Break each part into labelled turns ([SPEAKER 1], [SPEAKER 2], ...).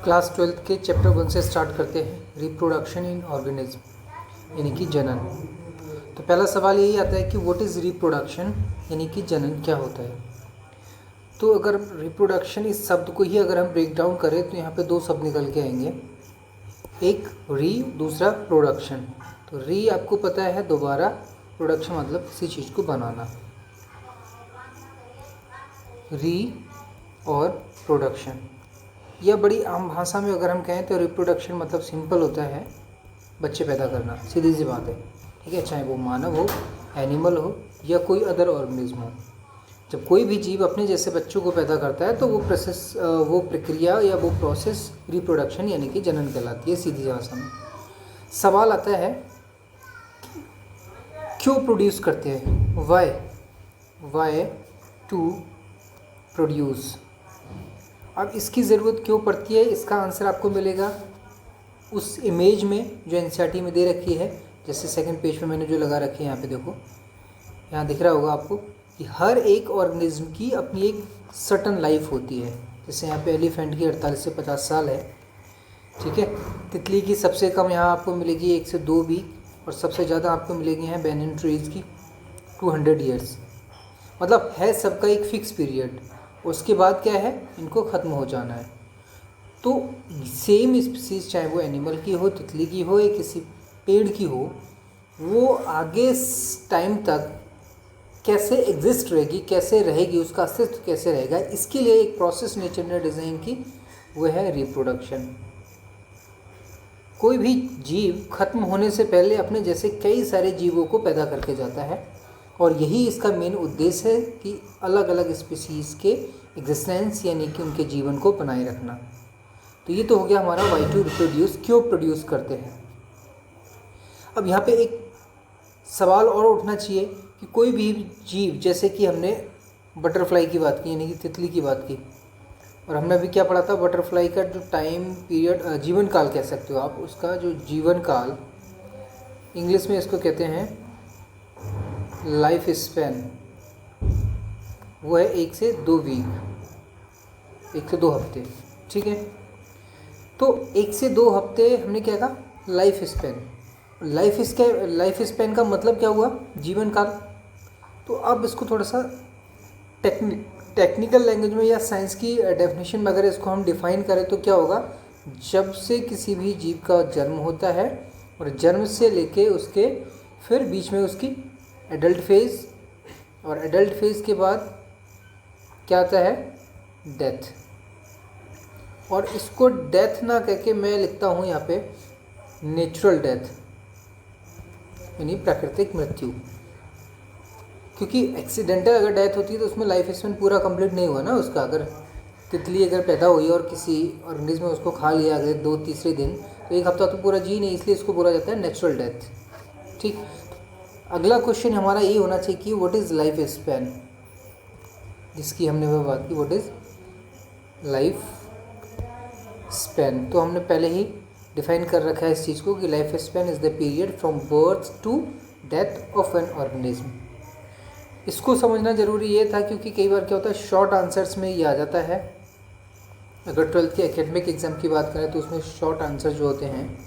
[SPEAKER 1] Class 12 के chapter 1 से start करते हैं, रिप्रोडक्शन इन ऑर्गेनिज्म यानी कि जनन। तो पहला सवाल यही आता है कि व्हाट इज़ रिप्रोडक्शन यानी कि जनन क्या होता है। तो अगर रिप्रोडक्शन इस शब्द को ही अगर हम ब्रेक डाउन करें तो यहाँ पे दो शब्द निकल के आएंगे, एक री, दूसरा प्रोडक्शन। तो री आपको पता है दोबारा, प्रोडक्शन मतलब किसी चीज़ को बनाना। री और प्रोडक्शन, यह बड़ी आम भाषा में अगर हम कहें तो रिप्रोडक्शन मतलब सिंपल होता है बच्चे पैदा करना, सीधी सी बात है, ठीक है। चाहे वो मानव हो, एनिमल हो या कोई अदर ऑर्गेनिज्म हो, जब कोई भी जीव अपने जैसे बच्चों को पैदा करता है तो वो प्रक्रिया या वो प्रोसेस रिप्रोडक्शन यानी कि जनन कहलाती है सीधी भाषा में। सवाल आता है क्यों प्रोड्यूस करते हैं, वाई टू प्रोड्यूस। अब इसकी ज़रूरत क्यों पड़ती है, इसका आंसर आपको मिलेगा उस इमेज में जो एनसीईआरटी में दे रखी है। जैसे सेकंड पेज पे मैंने जो लगा रखी है, यहाँ पे देखो, यहाँ दिख रहा होगा आपको कि हर एक ऑर्गेनिज्म की अपनी एक सर्टन लाइफ होती है। जैसे यहाँ पे एलिफेंट की 48 से 50 साल है, ठीक है। तितली की सबसे कम यहाँ आपको मिलेगी 1 से 2 वीक, और सबसे ज़्यादा आपको मिलेगी यहाँ बैनियन ट्रीज़ की 200 ईयर्स। मतलब है सबका एक फिक्स पीरियड, उसके बाद क्या है, इनको ख़त्म हो जाना है। तो सेम स्पीसीज चाहे वो एनिमल की हो, तितली की हो या किसी पेड़ की हो, वो आगे टाइम तक कैसे एग्जिस्ट रहेगी, कैसे रहेगी, उसका अस्तित्व कैसे रहेगा, इसके लिए एक प्रोसेस नेचर ने डिज़ाइन की, वो है रिप्रोडक्शन। कोई भी जीव खत्म होने से पहले अपने जैसे कई सारे जीवों को पैदा करके जाता है, और यही इसका मेन उद्देश्य है कि अलग अलग स्पीसीज़ के एग्जिस्टेंस यानी कि उनके जीवन को बनाए रखना। तो ये तो हो गया हमारा वाई टू रिप्रोड्यूस, क्यों प्रोड्यूस करते हैं। अब यहाँ पे एक सवाल और उठना चाहिए कि कोई भी जीव, जैसे कि हमने बटरफ्लाई की बात की यानी कि तितली की बात की, और हमने अभी क्या पढ़ा था, बटरफ्लाई का जो टाइम पीरियड, जीवन काल कह सकते हो आप, उसका जो जीवन काल, इंग्लिश में इसको कहते हैं लाइफ स्पैन, वो है 1 से 2 वीक, 1 से 2 हफ्ते, ठीक है। तो 1 से 2 हफ्ते हमने क्या कहा, लाइफ स्पैन। लाइफ स्पैन का मतलब क्या हुआ, जीवन काल। तो अब इसको थोड़ा सा टेक्निकल लैंग्वेज में या साइंस की डेफिनेशन में अगर इसको हम डिफ़ाइन करें तो क्या होगा, जब से किसी भी जीव का जन्म होता है और जन्म से लेके उसके फिर बीच में उसकी एडल्ट फेज़, और एडल्ट फेज़ के बाद क्या आता है, डेथ। और इसको डेथ ना कह के मैं लिखता हूँ यहाँ पे नेचुरल डेथ यानी प्राकृतिक मृत्यु, क्योंकि एक्सीडेंटल अगर डेथ होती है तो उसमें लाइफ स्पैन पूरा कंप्लीट नहीं हुआ ना उसका। अगर तितली अगर पैदा हुई और किसी ऑर्गेनिज्म में उसको खा लिया अगले 2-3 दिन, तो 1 हफ्ता तो पूरा जी नहीं, इसलिए इसको बोला जाता है नेचुरल डेथ, ठीक। अगला क्वेश्चन हमारा ये होना चाहिए कि व्हाट इज़ लाइफ स्पैन, जिसकी हमने वह बात की, व्हाट इज़ लाइफ स्पैन। तो हमने पहले ही डिफाइन कर रखा है इस चीज़ को कि life span is the period from birth to death of an organism. इसको समझना ज़रूरी ये था क्योंकि कई बार क्या होता है, शॉर्ट आंसर्स में ये आ जाता है। अगर 12th के एकेडमिक एग्ज़ाम की बात करें तो उसमें शॉर्ट आंसर जो होते हैं,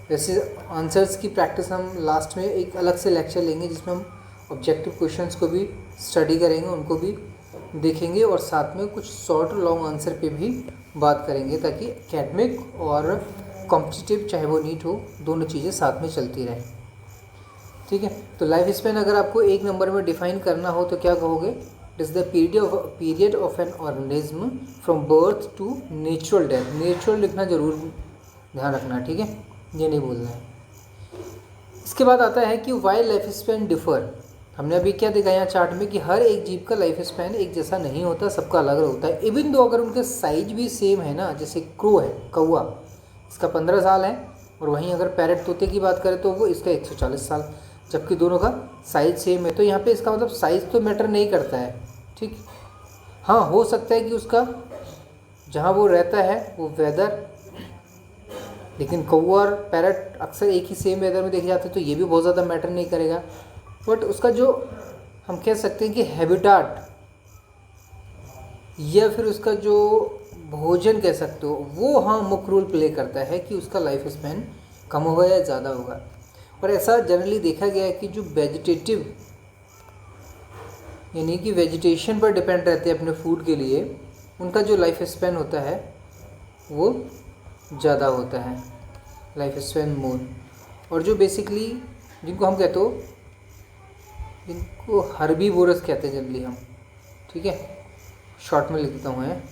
[SPEAKER 1] वैसे आंसर्स की प्रैक्टिस हम लास्ट में एक अलग से लेक्चर लेंगे जिसमें हम ऑब्जेक्टिव क्वेश्चंस को भी स्टडी करेंगे, उनको भी देखेंगे, और साथ में कुछ शॉर्ट लॉन्ग आंसर पे भी बात करेंगे, ताकि एकेडमिक और कॉम्पिटिटिव चाहे वो नीट हो, दोनों चीज़ें साथ में चलती रहें, ठीक है। तो लाइफ स्पैन अगर आपको 1 नंबर में डिफाइन करना हो तो क्या कहोगे, it is the period of an organism from birth to natural death. Natural लिखना जरूर ध्यान रखना, ठीक है, ये नहीं भूलना है। इसके बाद आता है कि वाई लाइफ स्पैन डिफ़र। हमने अभी क्या देखा यहाँ चार्ट में कि हर एक जीव का लाइफ स्पैन एक जैसा नहीं होता, सबका अलग अलग होता है। इवन दो अगर उनके साइज भी सेम है ना, जैसे क्रो है, कौवा, इसका 15 साल है, और वहीं अगर पैरट तोते की बात करें तो वो इसका 140 साल, जबकि दोनों का साइज सेम है। तो यहाँ पे इसका मतलब साइज़ तो मैटर नहीं करता है, ठीक। हाँ, हो सकता है कि उसका जहाँ वो रहता है वो वेदर, लेकिन कौवा और पैरट अक्सर एक ही सेम वेदर में देखे जाते हैं, तो ये भी बहुत ज़्यादा मैटर नहीं करेगा। बट उसका जो हम कह सकते हैं कि हैबिटाट या फिर उसका जो भोजन कह सकते हो, वो हाँ मुख्य रोल प्ले करता है कि उसका लाइफ स्पैन कम होगा या ज़्यादा होगा। और ऐसा जनरली देखा गया है कि जो वेजिटेटिव यानी कि वेजिटेशन पर डिपेंड रहते हैं अपने फूड के लिए, उनका जो लाइफ स्पैन होता है वो ज़्यादा होता है, लाइफ स्पैन मोर। और जो बेसिकली जिनको हम कहते हो, जिनको हर्बीवोरस कहते हैं जनरली हम, ठीक है, शॉर्ट में लिख देता हूँ है।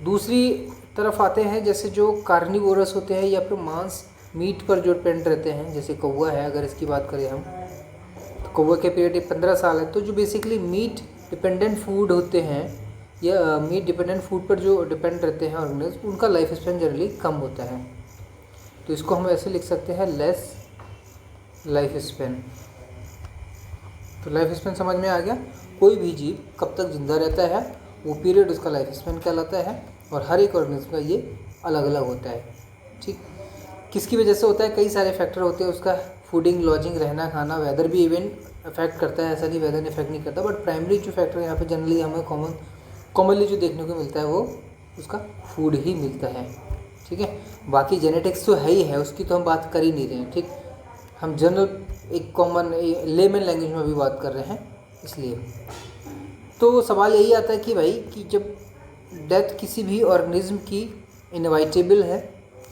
[SPEAKER 1] दूसरी तरफ आते हैं जैसे जो कार्निवोरस होते हैं या फिर मांस मीट पर जो डिपेंड रहते हैं, जैसे कौवा है, अगर इसकी बात करें हम तो कौवा के पीरियड 15 साल है। तो जो बेसिकली मीट डिपेंडेंट फूड होते हैं या मीट डिपेंडेंट फूड पर जो डिपेंड रहते हैं ऑर्गेनिज्म, उनका लाइफ स्पैन जनरली कम होता है। तो इसको हम ऐसे लिख सकते हैं लेस लाइफ स्पैन। तो लाइफ स्पैन समझ में आ गया। कोई भी जीव कब तक जिंदा रहता है वो पीरियड उसका लाइफ स्पैन कहलाता है, और हर एक ऑर्गेनिज्म का ये अलग अलग होता है। ठीक, किसकी वजह से होता है, कई सारे फैक्टर होते हैं उसका, फूडिंग, लॉजिंग, रहना खाना, वेदर भी इवन अफेक्ट करता है, ऐसा नहीं वेदर ने इफेक्ट नहीं करता, बट प्राइमरी जो फैक्टर यहाँ पे जनरली हमें कॉमनली जो देखने को मिलता है वो उसका फूड ही मिलता है। ठीक है, बाकी जेनेटिक्स तो है ही है, उसकी तो हम बात कर ही नहीं रहे हैं। ठीक, हम जनरल एक कॉमन लेमन लैंग्वेज में भी बात कर रहे हैं, इसलिए तो सवाल यही आता है कि भाई कि जब डेथ किसी भी ऑर्गेनिज्म की इनवाइटेबल है,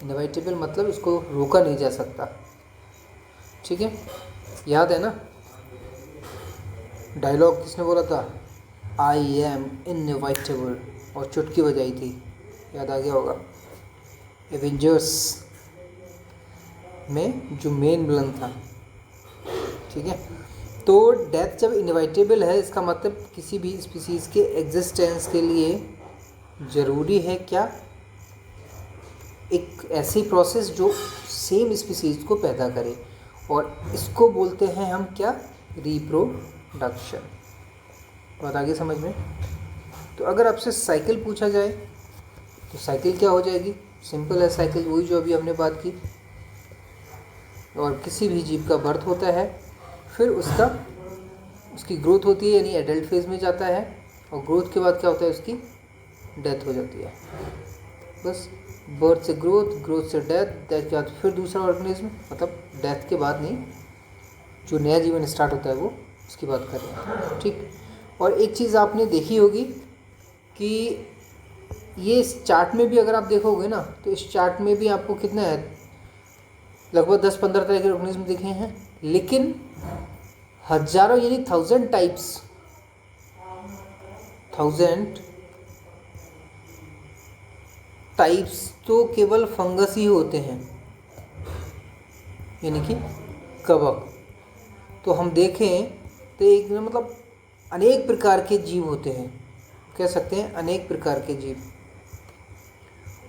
[SPEAKER 1] इनवाइटेबल मतलब इसको रोका नहीं जा सकता। ठीक है, याद है ना डायलॉग किसने बोला था, आई एम इनवाइटेबल, और चुटकी बजाई थी, याद आ गया होगा, एवेंजर्स में जो मेन विलन था। ठीक है, तो डेथ जब इनवाइटेबल है इसका मतलब किसी भी स्पीसीज़ के एग्जिस्टेंस के लिए ज़रूरी है क्या, एक ऐसी प्रोसेस जो सेम स्पीसीज़ को पैदा करे, और इसको बोलते हैं हम क्या, रिप्रोडक्शन। बात आगे समझ में। तो अगर आपसे साइकिल पूछा जाए तो साइकिल क्या हो जाएगी, सिंपल है, साइकिल वही जो अभी हमने बात की। और किसी भी जीव का बर्थ होता है, फिर उसकी ग्रोथ होती है यानी एडल्ट फेज में जाता है, और ग्रोथ के बाद क्या होता है, उसकी डेथ हो जाती है। बस बर्थ से ग्रोथ, ग्रोथ से डेथ, डेथ के बाद फिर दूसरा ऑर्गेनिज्म, मतलब डेथ के बाद नहीं, जो नया जीवन स्टार्ट होता है वो उसकी बात कर रहे हैं। ठीक, और एक चीज़ आपने देखी होगी कि ये इस चार्ट में भी अगर आप देखोगे ना, तो इस चार्ट में भी आपको कितना है, लगभग 10-15 तरह के ऑर्गेनिज्म दिखे हैं, लेकिन हजारों यानी 1000 टाइप्स तो केवल फंगस ही होते हैं, यानी कि कवक। तो हम देखें तो एक मतलब अनेक प्रकार के जीव होते हैं, कह सकते हैं अनेक प्रकार के जीव,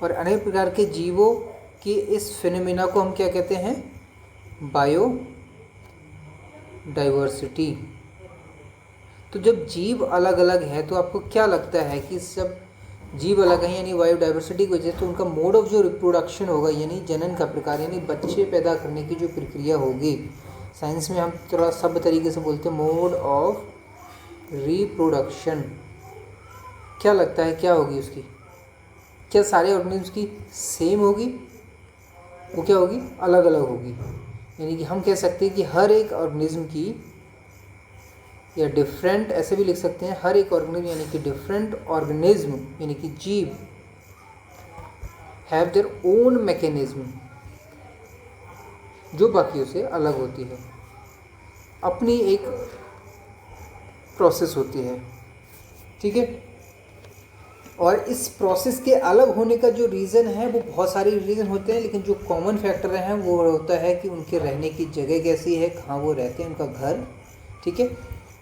[SPEAKER 1] और अनेक प्रकार के जीवों की इस फिनोमेना को हम क्या कहते हैं, बायो डाइवर्सिटी। तो जब जीव अलग अलग है तो आपको क्या लगता है कि सब जीव अलग हैं यानी बायोडाइवर्सिटी की वजह से, तो उनका मोड ऑफ जो रिप्रोडक्शन होगा यानी जनन का प्रकार यानी बच्चे पैदा करने की जो प्रक्रिया होगी, साइंस में हम थोड़ा सब तरीके से बोलते हैं मोड ऑफ रिप्रोडक्शन, क्या लगता है क्या होगी उसकी, क्या सारे ऑर्गेनिज्म की सेम होगी, वो क्या होगी, अलग अलग होगी। यानी कि हम कह सकते हैं कि हर एक ऑर्गेनिज्म की, या डिफरेंट ऐसे भी लिख सकते हैं, हर एक ऑर्गेनिज्म यानी कि डिफरेंट ऑर्गेनिज्म यानी कि जीव हैव देयर ओन मैकेनिज्म, जो बाकियों से अलग होती है, अपनी एक प्रोसेस होती है। ठीक है, और इस प्रोसेस के अलग होने का जो रीज़न है वो बहुत सारे रीज़न होते हैं, लेकिन जो कॉमन फैक्टर हैं वो होता है कि उनके रहने की जगह कैसी है, कहाँ वो रहते हैं, उनका घर। ठीक है,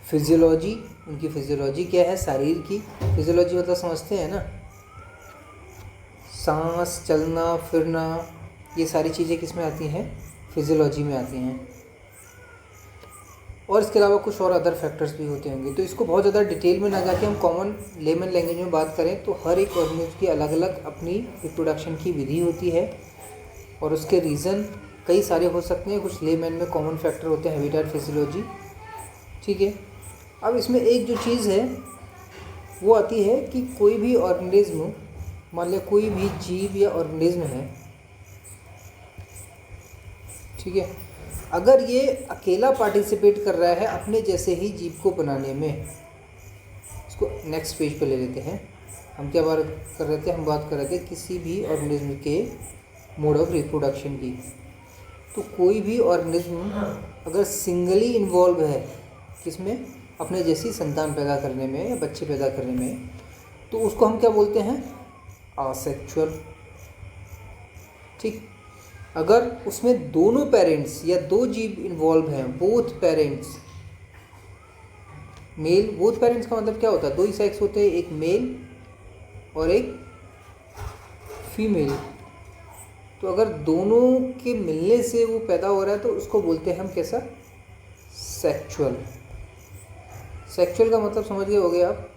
[SPEAKER 1] फिजियोलॉजी, उनकी फिजियोलॉजी क्या है, शरीर की फिजियोलॉजी मतलब समझते हैं ना, सांस, चलना फिरना, ये सारी चीज़ें किस में आती हैं, फिजियोलॉजी में आती हैं। और इसके अलावा कुछ और अदर फैक्टर्स भी होते होंगे। तो इसको बहुत ज़्यादा डिटेल में ना जाके हम कॉमन लेमन लैंग्वेज में बात करें तो हर एक ऑर्गेनिज्म की अलग अलग अपनी रिप्रोडक्शन की विधि होती है, और उसके रीज़न कई सारे हो सकते हैं। कुछ लेमन में कॉमन फैक्टर होते हैं, हैबिटेट, फिजियोलॉजी। ठीक है, अब इसमें एक जो चीज़ है वो आती है कि कोई भी ऑर्गेनिज्म, मान लिया कोई भी जीव या ऑर्गेनिज्म है, ठीक है, अगर ये अकेला पार्टिसिपेट कर रहा है अपने जैसे ही जीव को बनाने में, इसको नेक्स्ट पेज पे ले लेते हैं। हम क्या बात कर रहे थे, हम बात कर रहे थे किसी भी ऑर्गेनिज्म के मोड ऑफ रिप्रोडक्शन की। तो कोई भी ऑर्गेनिज्म अगर सिंगली इन्वॉल्व है किसमें, अपने जैसी संतान पैदा करने में या बच्चे पैदा करने में, तो उसको हम क्या बोलते हैं, आसेक्सुअल। ठीक, अगर उसमें दोनों पेरेंट्स या दो जीव इन्वॉल्व हैं, both parents male, both parents का मतलब क्या होता है, दो ही सेक्स होते हैं, एक मेल और एक फीमेल। तो अगर दोनों के मिलने से वो पैदा हो रहा है तो उसको बोलते हैं हम कैसा, सेक्सुअल। सेक्सुअल का मतलब समझ गए होगे आप,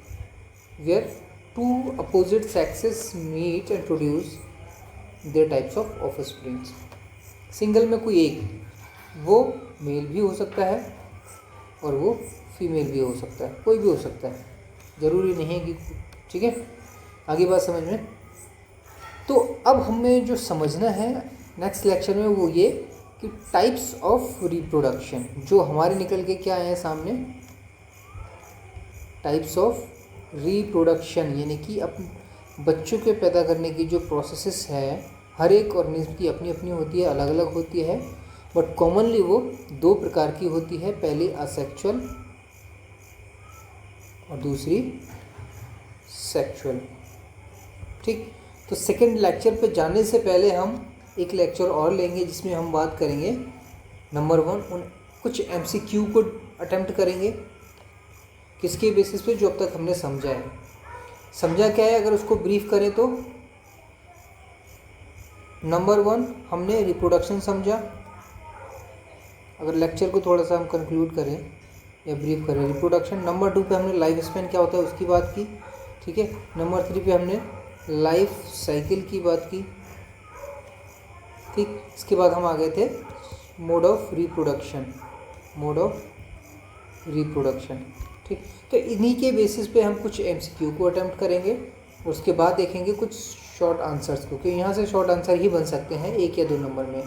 [SPEAKER 1] where two opposite sexes meet and produce their types of offsprings. Single में कोई एक, वो मेल भी हो सकता है और वो फीमेल भी हो सकता है, कोई भी हो सकता है, ज़रूरी नहीं है कि, ठीक है, आगे बात समझ में। तो अब हमें जो समझना है नेक्स्ट लेक्चर में वो ये कि टाइप्स ऑफ रिप्रोडक्शन, जो हमारे निकल के क्या आए हैं सामने, टाइप्स ऑफ रिप्रोडक्शन, यानी कि बच्चों के पैदा करने की जो प्रोसेसेस है, हर एक ऑर्गेनिज्म की अपनी अपनी होती है, अलग अलग होती है, बट कॉमनली वो दो प्रकार की होती है, पहली असेक्सुअल और दूसरी सेक्सुअल। ठीक, तो सेकंड लेक्चर पे जाने से पहले हम एक लेक्चर और लेंगे जिसमें हम बात करेंगे नंबर 1, उन कुछ MCQ को अटेम्प्ट करेंगे, किसके बेसिस पे, जो अब तक हमने समझा है। समझा क्या है, अगर उसको ब्रीफ करें तो नंबर 1 हमने रिप्रोडक्शन समझा, अगर लेक्चर को थोड़ा सा हम कंक्लूड करें या ब्रीफ करें, रिप्रोडक्शन। नंबर 2 पे हमने लाइफ स्पैन क्या होता है उसकी बात की, ठीक है। नंबर 3 पे हमने लाइफ साइकिल की बात की, ठीक। इसके बाद हम आ गए थे mode of reproduction, mode of reproduction, ठीक। तो इन्हीं के बेसिस पे हम कुछ MCQ को अटेम्प्ट करेंगे, उसके बाद देखेंगे कुछ शॉर्ट आंसर्स को, क्योंकि यहाँ से शॉर्ट आंसर ही बन सकते हैं 1 या 2 नंबर में,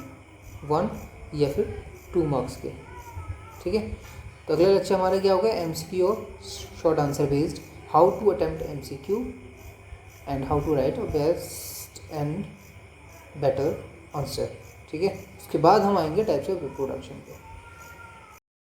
[SPEAKER 1] 1 या फिर 2 मार्क्स के, ठीक है। तो अगला लेक्चर हमारा क्या होगा, MCQ और short answer based, how to attempt MCQ and how to write a best and better answer, ठीक है। उसके बाद हम आएंगे टाइप्स ऑफ रिप्रोडक्शन पे।